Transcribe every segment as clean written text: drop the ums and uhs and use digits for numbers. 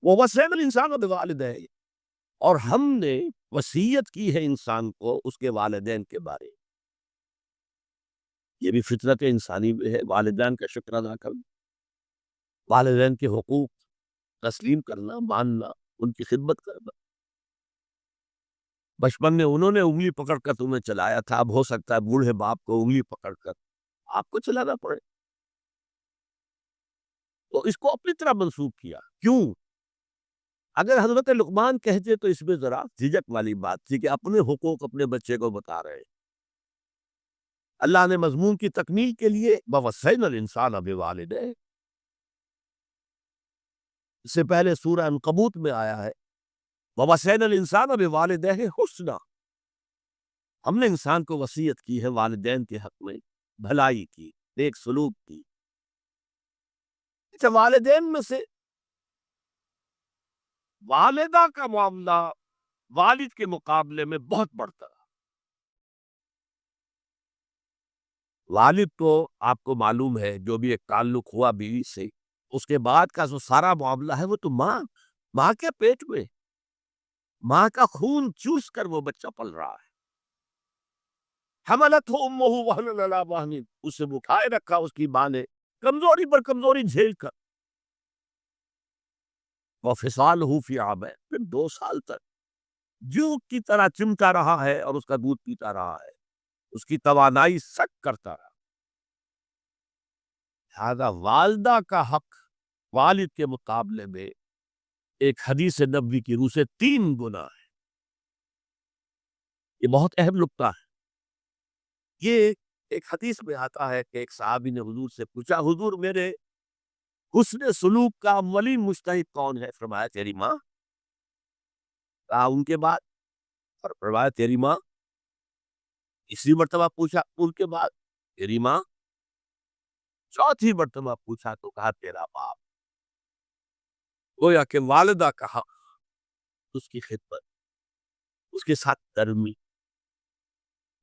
وَوَصَّيْنَا الْإِنسَانَ بِوَالِدَيْهِ، اور ہم نے وصیت کی ہے انسان کو اس کے والدین کے بارے میں۔ یہ بھی فطرت انسانی میں ہے، والدین کا شکر ادا کرنا، والدین کے حقوق تسلیم کرنا، ماننا، ان کی خدمت کرنا۔ بچپن میں انہوں نے انگلی پکڑ کر تمہیں چلایا تھا، اب ہو سکتا ہے بوڑھے باپ کو انگلی پکڑ کر آپ کو چلانا پڑے، تو اس کو اپنی طرح منسوخ کیا۔ کیوں؟ اگر حضرت لقمان کہتے تو اس میں ذرا جھجک والی بات تھی کہ اپنے حقوق اپنے بچے کو بتا رہے ہیں۔ اللہ نے مضمون کی تکمیل کے لیے وَوَصَّيْنَا الْإِنسَانَ بِوَالِدَيْهِ، اس سے پہلے سورہ عنکبوت میں آیا ہے وَوَصَّيْنَا الْإِنسَانَ بِوَالِدَيْهِ حُسْنًا، ہم نے انسان کو وصیت کی ہے والدین کے حق میں بھلائی کی، نیک سلوک کی۔ اچھا، والدین میں سے والدہ کا معاملہ والد کے مقابلے میں بہت بڑھتا ہے۔ والد تو آپ کو معلوم ہے جو بھی ایک تعلق ہوا بیوی سے، اس کے بعد کا جو سارا معاملہ ہے وہ تو ماں کے پیٹ میں، ماں کا خون چوس کر وہ بچہ پل رہا ہے۔ حملتہ امہ وہنا علی وہن، اسے اٹھائے رکھا اس کی ماں نے کمزوری پر کمزوری جھیل کر، وفصالہ فی عامین، پھر 2 سال تک جو کی طرح چمٹا رہا ہے اور اس کا دودھ پیتا رہا ہے، اس کی توانائی سک کرتا رہا۔ لہذا والدہ کا حق والد کے مقابلے میں ایک حدیث نبوی کی روح سے 3 گنا ہے۔ یہ بہت اہم نکتہ ہے۔ یہ ایک حدیث میں آتا ہے کہ ایک صحابی نے حضور سے پوچھا، حضور میرے حسن سلوک کا اولین مستحق کون ہے؟ فرمایا تیری ماں۔ کہا ان کے بعد؟ اور فرمایا تیری ماں۔ تیسری مرتبہ پوچھا، ان کے بعد؟ تیری ماں۔ چوتھی مرتبہ پوچھا تو کہا تیرا باپ۔ گویا کہ والدہ کا حق، اس کی خدمت، اس کے ساتھ نرمی،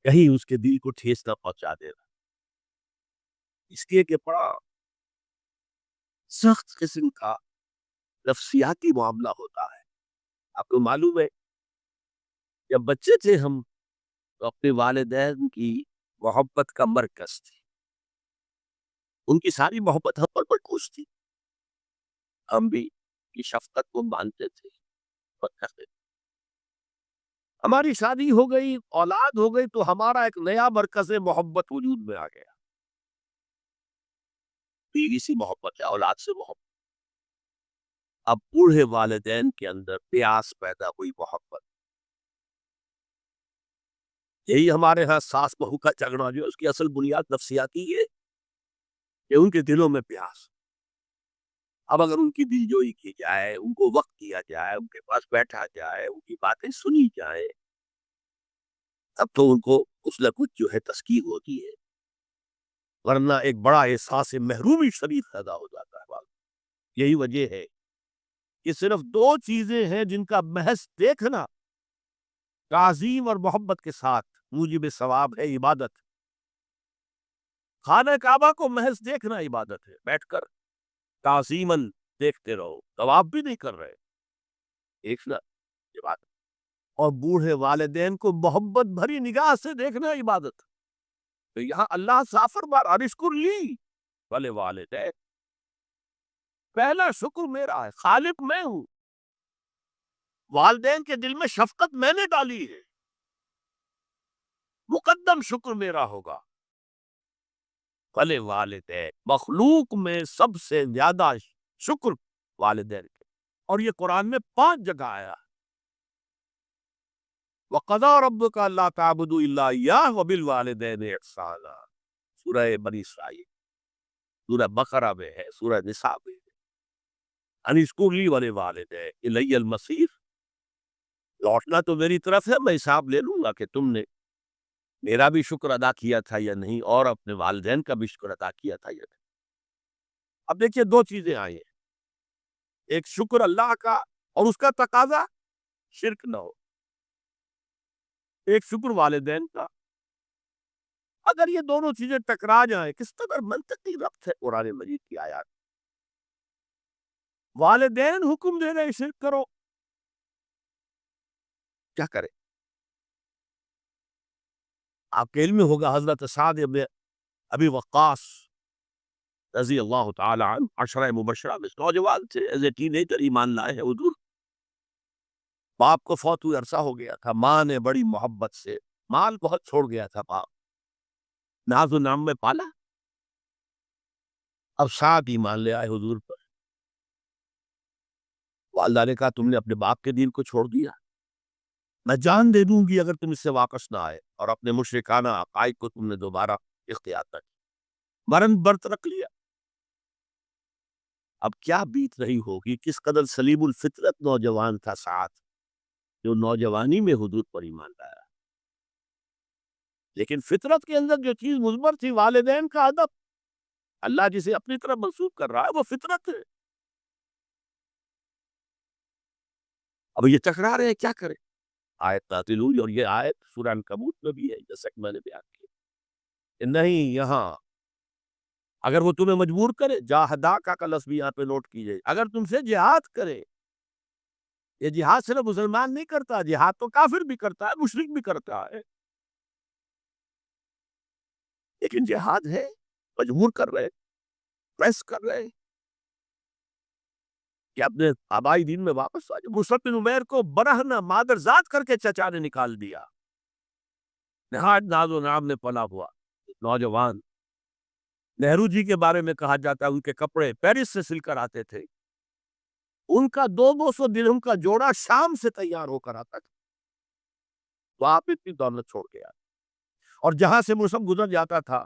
کہیں اس کے دل کو ٹھیس نہ پہنچا دینا، اس لیے کہ بڑا سخت قسم کا نفسیاتی معاملہ ہوتا ہے۔ آپ کو معلوم ہے جب بچے تھے ہم تو اپنے والدین کی محبت کا مرکز تھے، ان کی ساری محبت ہم پر مرکوز تھی، ہم بھی کی شفقت کو مانتے تھے اور کرتے تھے۔ ہماری شادی ہو گئی، اولاد ہو گئی تو ہمارا ایک نیا مرکز محبت وجود میں آ گیا، بیوی سے محبت ہے، اولاد سے محبت۔ اب بوڑھے والدین کے اندر پیاس پیدا ہوئی محبت، یہی ہمارے ہاں ساس بہو کا جھگڑا جو ہے اس کی اصل بنیاد نفسیاتی ہے کہ ان کے دلوں میں پیاس۔ اب اگر ان کی دل جوئی کی جائے، ان کو وقت دیا جائے، ان کے پاس بیٹھا جائے، ان کی باتیں سنی جائے، تب تو ان کو کچھ نہ کچھ جو ہے تسکین ہوتی ہے، ورنہ ایک بڑا احساس محرومی شدید پیدا ہو جاتا ہے۔ یہی وجہ ہے کہ صرف 2 چیزیں ہیں جن کا محض دیکھنا تعظیم اور محبت کے ساتھ موجب ثواب ہے، عبادت۔ خانہ کعبہ کو محض دیکھنا عبادت ہے، بیٹھ کر تعظیماً دیکھتے رہو، طواف بھی نہیں کر رہے، دیکھنا عبادت۔ اور بوڑھے والدین کو محبت بھری نگاہ سے دیکھنا عبادت۔ تو یہاں اللہ صاف فرما رہا، اشکر لی ولوالدیک، پہلا شکر میرا ہے، خالق میں ہوں، والدین کے دل میں شفقت میں نے ڈالی ہے، مقدم شکر میرا ہوگا۔ ولوالدیک، مخلوق میں سب سے زیادہ شکر والدین کے، اور یہ قرآن میں 5 جگہ آیا۔ وَقَضَىٰ رَبُّكَ أَلَّا تَعْبُدُوا إِلَّا إِيَّاهُ وَبِالْوَالِدَيْنِ إِحْسَانًا، سورہ بنی اسرائیل، سورہ بقرہ میں ہے، سورہ نساء میں ہے۔ ان اشکر لی ولوالدیک الی المصیر، لوٹنا تو میری طرف ہے، میں حساب لے لوں گا کہ تم نے میرا بھی شکر ادا کیا تھا یا نہیں، اور اپنے والدین کا بھی شکر ادا کیا تھا یا نہیں۔ اب دیکھیے 2 چیزیں آئی ہیں، ایک شکر اللہ کا اور اس کا تقاضا شرک نہ ہو، ایک شکر والدین کا۔ اگر یہ دونوں چیزیں ٹکرا جائیں، کس قدر منطقی ربط ہے قرآن مجید کی آیات۔ والدین حکم دے رہے شرک کرو، کیا کرے؟ آپ کے علم میں ہوگا حضرت سعد ابن ابی وقاص رضی اللہ تعالی عنہ عشرہ مبشرہ میں نوجوان تھے، ایز اے ٹین ایجر ایمان لائے ہیں حضور۔ باپ کو فوت ہوئے عرصہ ہو گیا تھا، ماں نے بڑی محبت سے مال بہت چھوڑ گیا تھا باپ، ناز و نام میں پالا۔ اب سعد ایمان لے آئے حضور پر، والدہ نے کہا تم نے اپنے باپ کے دین کو چھوڑ دیا، میں جان دے دوں گی اگر تم اس سے واپس نہ آئے، اور اپنے مشرکانہ عقائد کو تم نے دوبارہ اختیار نہ کیا، مرن برت رکھ لیا۔ اب کیا بیت رہی ہوگی، کس قدر سلیم الفطرت نوجوان تھا سعد، جو نوجوانی میں حضور پر ایمان لایا، لیکن فطرت کے اندر جو چیز مضمر تھی، والدین کا ادب، اللہ جسے اپنی طرف منسوب کر رہا ہے وہ فطرت ہے۔ اب یہ ٹکرا رہے ہیں، کیا کرے؟ آیت نازل ہوئی، اور یہ آیت سورہ عنکبوت میں بھی ہے، جیسا کہ میں نے بیان کیا کہ نہیں، یہاں اگر وہ تمہیں مجبور کرے، جاہدا کا لفظ بھی یہاں پہ نوٹ کیجئے، اگر تم سے جہاد کرے، یہ جہاد صرف مسلمان نہیں کرتا، جہاد تو کافر بھی کرتا ہے، مشرک بھی کرتا ہے، لیکن جہاد ہے، مجبور کر رہے، پریس کر رہے کہ اپنے آبائی دین میں واپس آ جائے۔ مصعب بن عمیر کو برہنہ مادر ذات کر کے چچا نے نکال دیا، نہایت ناز و نام میں پلا ہوا نوجوان۔ نہرو جی کے بارے میں کہا جاتا ہے ان کے کپڑے پیرس سے سل کر آتے تھے، ان کا 200 درہم کا جوڑا شام سے تیار ہو کر آتا تھا، تو آپ اتنی دولت چھوڑ کے آئے، اور جہاں سے مصعب گزر جاتا تھا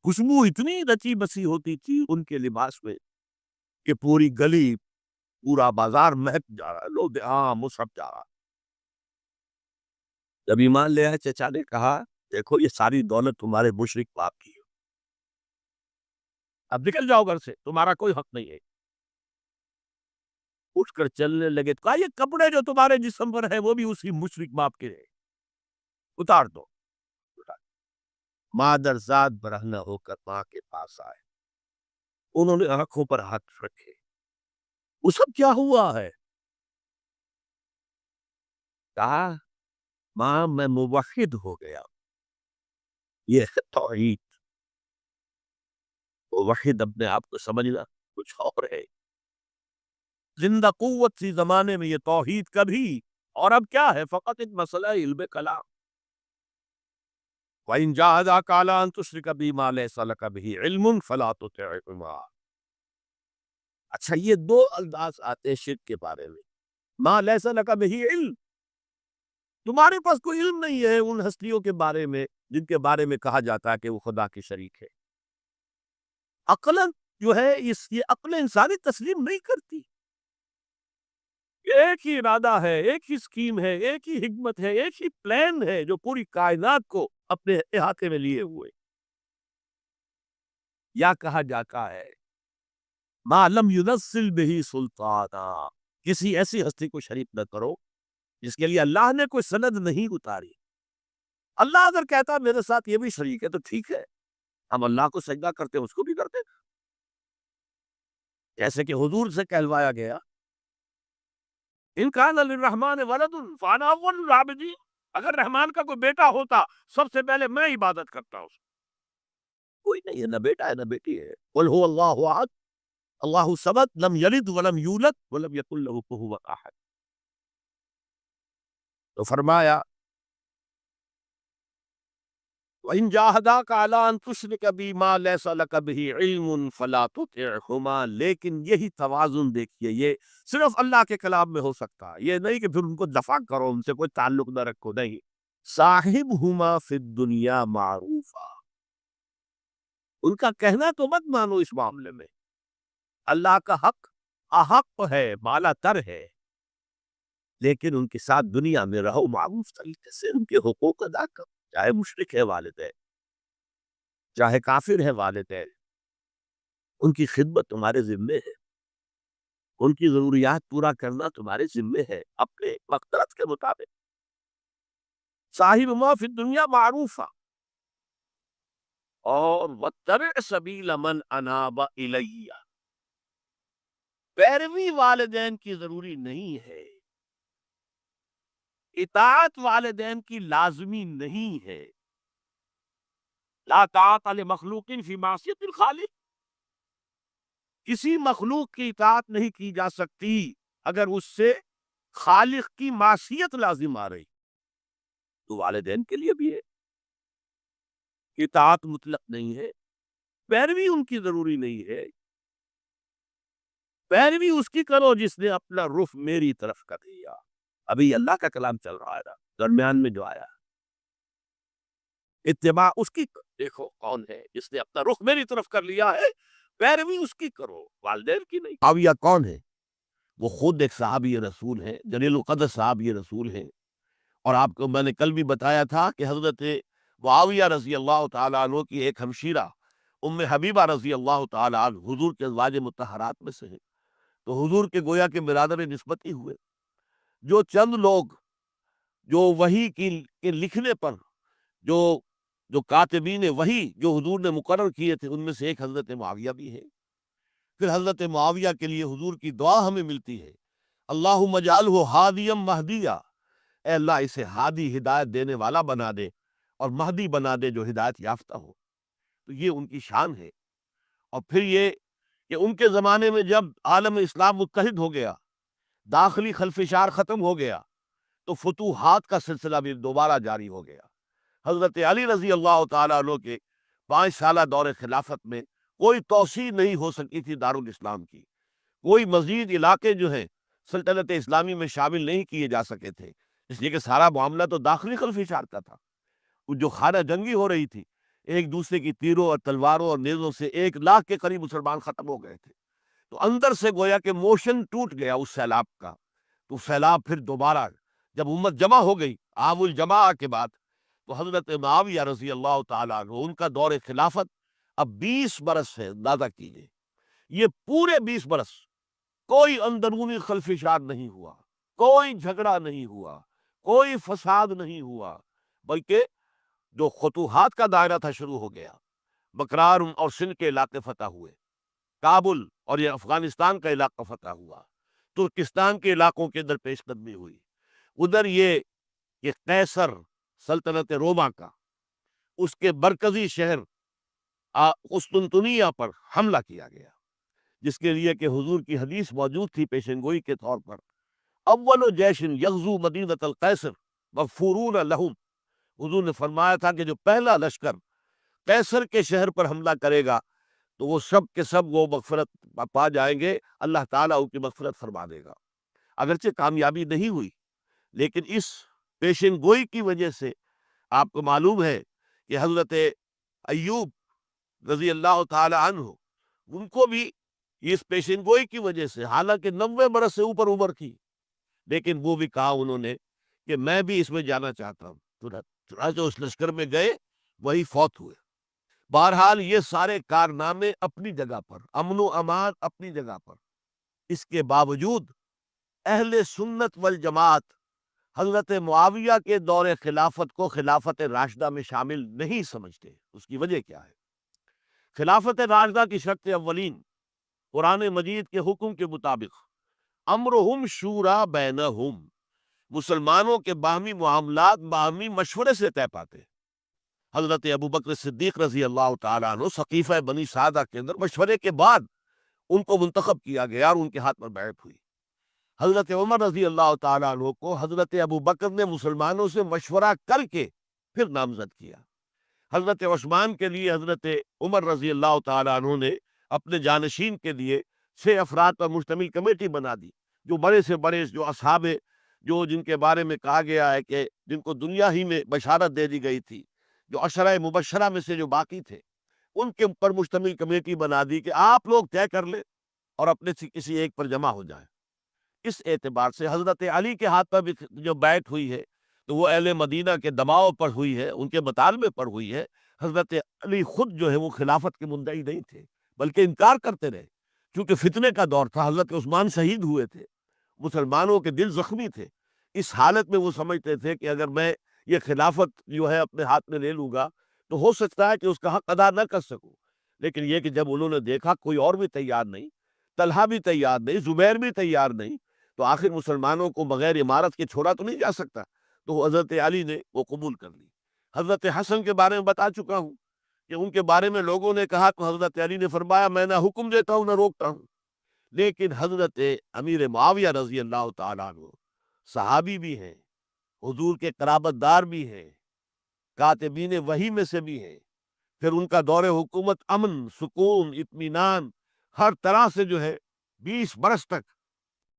خوشبو اتنی رچی بسی ہوتی تھی ان کے لباس میں کہ پوری گلی، پورا بازار مہک جا رہا ہے، لوگ ہاں مصعب جا رہا۔ جب ایمان لے آئے، چچا نے کہا دیکھو یہ ساری دولت تمہارے مشرک باپ کی ہے، اب نکل جاؤ گھر سے، تمہارا کوئی حق نہیں ہے۔ اٹھ کر چلنے لگے، کہا یہ کپڑے جو تمہارے جسم پر ہیں وہ بھی اسی مشرک باپ کے ہیں، اتار دو۔ مادر ذات برہنہ ہو کر ماں کے پاس آئے، انہوں نے آنکھوں پر ہاتھ رکھے، وہ سب کیا ہوا ہے؟ کہا ماں میں موحد ہو گیا، یہ ہے توحید۔ موحد اپنے آپ کو سمجھنا کچھ اور ہے، زندہ قوت سی زمانے میں یہ توحید کبھی، اور اب کیا ہے، فقط ایک مسئلہ علم کلام۔ وَإِن جَاهَدَاكَ عَلَىٰ أَن تُشْرِكَ بِي مَا لَيْسَ لَكَ بِهِ عِلْمٌ فَلَا تُطِعْهُمَا۔ اچھا، یہ دو انداز آتے ہیں شرک کے بارے میں، مَا لَيْسَ لَكَ بِهِ علم، تمہارے پاس کوئی علم نہیں ہے ان ہستیوں کے بارے میں جن کے بارے میں کہا جاتا ہے کہ وہ خدا کے شریک ہے۔ عقلاً جو ہے یہ عقل انسانی تسلیم نہیں کرتی، ایک ہی ارادہ ہے، ایک ہی اسکیم ہے، ایک ہی حکمت ہے، ایک ہی پلان ہے جو پوری کائنات کو اپنے احاطے میں لیے ہوئے۔ یا کہا جاتا ہے ما لم ينزل به سلطانا، کسی ایسی ہستی کو شریک نہ کرو جس کے لیے اللہ نے کوئی سند نہیں اتاری۔ اللہ اگر کہتا میرے ساتھ یہ بھی شریک ہے تو ٹھیک ہے، ہم اللہ کو سجدہ کرتے ہیں، اس کو بھی کرتے ہیں، جیسے کہ حضور سے کہلوایا گیا ان کان للرحمن ولد فانا اول العابدین، اگر رحمان کا کوئی بیٹا ہوتا سب سے پہلے میں عبادت کرتا ہوں۔ کوئی نہیں ہے، نہ بیٹا ہے نہ بیٹی ہے، قل هو اللہ احد اللہ الصمد لم یلد ولم یولد ولم یکن له کفوا احد۔ تو فرمایا وَإِن جَاهَدَاكَ عَلَىٰ أَن تُشْرِكَ بِي مَا لَيْسَ لَكَ بِهِ عِلْمٌ فَلَا تُطِعْهُمَا، لیکن یہی توازن دیکھیے، یہ صرف اللہ کے کلام میں ہو سکتا ہے، یہ نہیں کہ پھر ان کو دفع کرو، ان سے کوئی تعلق نہ رکھو، نہیں۔ صاحبهما فی الدنیا معروفا، ان کا کہنا تو مت مانو اس معاملے میں، اللہ کا حق احق ہے، بالا تر ہے، لیکن ان کے ساتھ دنیا میں رہو معروف طریقے سے، ان کے حقوق ادا کرو، چاہے مشرک ہے والدین، چاہے کافر ہے والدین، ان کی خدمت تمہارے ذمے ہے، ان کی ضروریات پورا کرنا تمہارے ذمے ہے اپنے مقدرت کے مطابق۔ صاحب ما فی الدنیا معروفا، اور واتبع سبیل من اناب الی، پیروی والدین کی ضروری نہیں ہے، اطاعت والدین کی لازمی نہیں ہے۔ لا طاعت لمخلوق فی معصیت الخالق، کسی مخلوق کی اطاعت نہیں کی جا سکتی اگر اس سے خالق کی معصیت لازم آ رہی، تو والدین کے لیے بھی ہے، اطاعت مطلق نہیں ہے، پیروی ان کی ضروری نہیں ہے، پیروی اس کی کرو جس نے اپنا رخ میری طرف کر دیا۔ ابھی اللہ کا کلام چل رہا ہے، درمیان میں جو آیا، اتباع اس کی دیکھو کون ہے جس نے اپنا رخ میری طرف کر لیا ہے، پیروی اس کی کرو، والدین کی نہیں۔ معاویہ کون ہے؟ وہ خود ایک صحابی رسول ہے، جلیل القدر صحابی رسول ہے، اور آپ کو میں نے کل بھی بتایا تھا کہ حضرت معاویہ رضی اللہ تعالیٰ عنہ کی ایک ہمشیرہ ام حبیبہ رضی اللہ تعالیٰ عنہ حضور کے ازواج مطہرات میں سے ہے، تو حضور کے گویا کے برادر نسبتی ہوئے۔ جو چند لوگ جو وحی کے لکھنے پر جو جو کاتبین وحی جو حضور نے مقرر کیے تھے، ان میں سے ایک حضرت معاویہ بھی ہے۔ پھر حضرت معاویہ کے لیے حضور کی دعا ہمیں ملتی ہے، اللہم اجعلہ ہادیا مہدیا، اے اللہ اسے ہادی ہدایت دینے والا بنا دے اور مہدی بنا دے جو ہدایت یافتہ ہو۔ تو یہ ان کی شان ہے۔ اور پھر یہ کہ ان کے زمانے میں جب عالم اسلام متحد ہو گیا، داخلی خلفشار ختم ہو گیا، تو فتوحات کا سلسلہ بھی دوبارہ جاری ہو گیا۔ حضرت علی رضی اللہ تعالیٰ عنہ کے 5 سالہ دور خلافت میں کوئی توسیع نہیں ہو سکی تھی دارالاسلام کی، کوئی مزید علاقے جو ہیں سلطنت اسلامی میں شامل نہیں کیے جا سکے تھے، اس لیے کہ سارا معاملہ تو داخلی خلفشار کا تھا۔ وہ جو خانہ جنگی ہو رہی تھی، ایک دوسرے کی تیروں اور تلواروں اور نیزوں سے 1 لاکھ کے قریب مسلمان ختم ہو گئے تھے، تو اندر سے گویا کہ موشن ٹوٹ گیا اس سیلاب کا۔ تو سیلاب پھر دوبارہ جب امت جمع ہو گئی عام الجماع کے بعد، تو حضرت معاویہ رضی اللہ تعالیٰ عنہ ان کا دور خلافت اب 20 برس ہے، اندازہ کیجیے، یہ پورے 20 برس کوئی اندرونی خلفشار نہیں ہوا، کوئی جھگڑا نہیں ہوا، کوئی فساد نہیں ہوا، بلکہ جو فتوحات کا دائرہ تھا شروع ہو گیا۔ بکرار اور سندھ کے علاقے فتح ہوئے، کابل اور یہ افغانستان کا علاقہ فتح ہوا، ترکستان کے علاقوں کے اندر پیش قدمی ہوئی، ادھر یہ قیصر سلطنت روما کا اس کے مرکزی شہر قسطنطنیہ پر حملہ کیا گیا، جس کے لیے کہ حضور کی حدیث موجود تھی پیشن گوئی کے طور پر، اول جیش یغزو مدینۃ القیصر مغفورون لہم، حضور نے فرمایا تھا کہ جو پہلا لشکر قیصر کے شہر پر حملہ کرے گا تو وہ سب کے سب وہ مغفرت پا جائیں گے، اللہ تعالیٰ ان کی مغفرت فرما دے گا۔ اگرچہ کامیابی نہیں ہوئی، لیکن اس پیشن گوئی کی وجہ سے آپ کو معلوم ہے کہ حضرت ایوب رضی اللہ تعالی عنہ ان کو بھی اس پیشن گوئی کی وجہ سے، حالانکہ 90 برس سے اوپر عمر کی، لیکن وہ بھی کہا انہوں نے کہ میں بھی اس میں جانا چاہتا ہوں، چنانچہ اس لشکر میں گئے، وہی فوت ہوئے۔ بہرحال یہ سارے کارنامے اپنی جگہ پر، امن و امان اپنی جگہ پر، اس کے باوجود اہل سنت والجماعت حضرت معاویہ کے دور خلافت کو خلافت راشدہ میں شامل نہیں سمجھتے۔ اس کی وجہ کیا ہے؟ خلافت راشدہ کی شرط اولین قرآن مجید کے حکم کے مطابق امرہم شورا بینہم، مسلمانوں کے باہمی معاملات باہمی مشورے سے طے پاتے۔ حضرت ابوبکر صدیق رضی اللہ تعالیٰ عنہ سقیفہ بنی سعدہ کے اندر مشورے کے بعد ان کو منتخب کیا گیا اور ان کے ہاتھ پر بیعت ہوئی۔ حضرت عمر رضی اللہ تعالیٰ عنہ کو حضرت ابوبکر نے مسلمانوں سے مشورہ کر کے پھر نامزد کیا۔ حضرت عثمان کے لیے حضرت عمر رضی اللہ تعالیٰ عنہ نے اپنے جانشین کے لیے 6 افراد پر مشتمل کمیٹی بنا دی، جو بڑے سے بڑے جو اصحاب جو جن کے بارے میں کہا گیا ہے کہ جن کو دنیا ہی میں بشارت دے دی گئی تھی، جو عشرہ مبشرہ میں سے جو باقی تھے، ان کے اوپر مشتمل کمیٹی بنا دی کہ آپ لوگ طے کر لیں اور اپنے سے کسی ایک پر جمع ہو جائیں۔ اس اعتبار سے حضرت علی کے ہاتھ پر بھی جو بیعت ہوئی ہے تو وہ اہل مدینہ کے دباؤ پر ہوئی ہے، ان کے مطالبے پر ہوئی ہے۔ حضرت علی خود جو ہے وہ خلافت کے مدعی نہیں تھے، بلکہ انکار کرتے رہے، کیونکہ فتنے کا دور تھا، حضرت عثمان شہید ہوئے تھے، مسلمانوں کے دل زخمی تھے۔ اس حالت میں وہ سمجھتے تھے کہ اگر میں یہ خلافت جو ہے اپنے ہاتھ میں لے لوں گا تو ہو سکتا ہے کہ اس کا حق ادا نہ کر سکوں، لیکن یہ کہ جب انہوں نے دیکھا کوئی اور بھی تیار نہیں، طلحہ بھی تیار نہیں، زبیر بھی تیار نہیں، تو آخر مسلمانوں کو بغیر امارت کے چھوڑا تو نہیں جا سکتا، تو حضرت علی نے وہ قبول کر لی۔ حضرت حسن کے بارے میں بتا چکا ہوں کہ ان کے بارے میں لوگوں نے کہا تو حضرت علی نے فرمایا میں نہ حکم دیتا ہوں نہ روکتا ہوں۔ لیکن حضرت امیر معاویہ رضی اللہ تعالیٰ عنہ صحابی بھی ہیں، حضور کے قرابت دار بھی ہیں، کاتبین وحی میں سے بھی ہیں، پھر ان کا دور حکومت امن، سکون، اطمینان، ہر طرح سے جو ہے 20 برس تک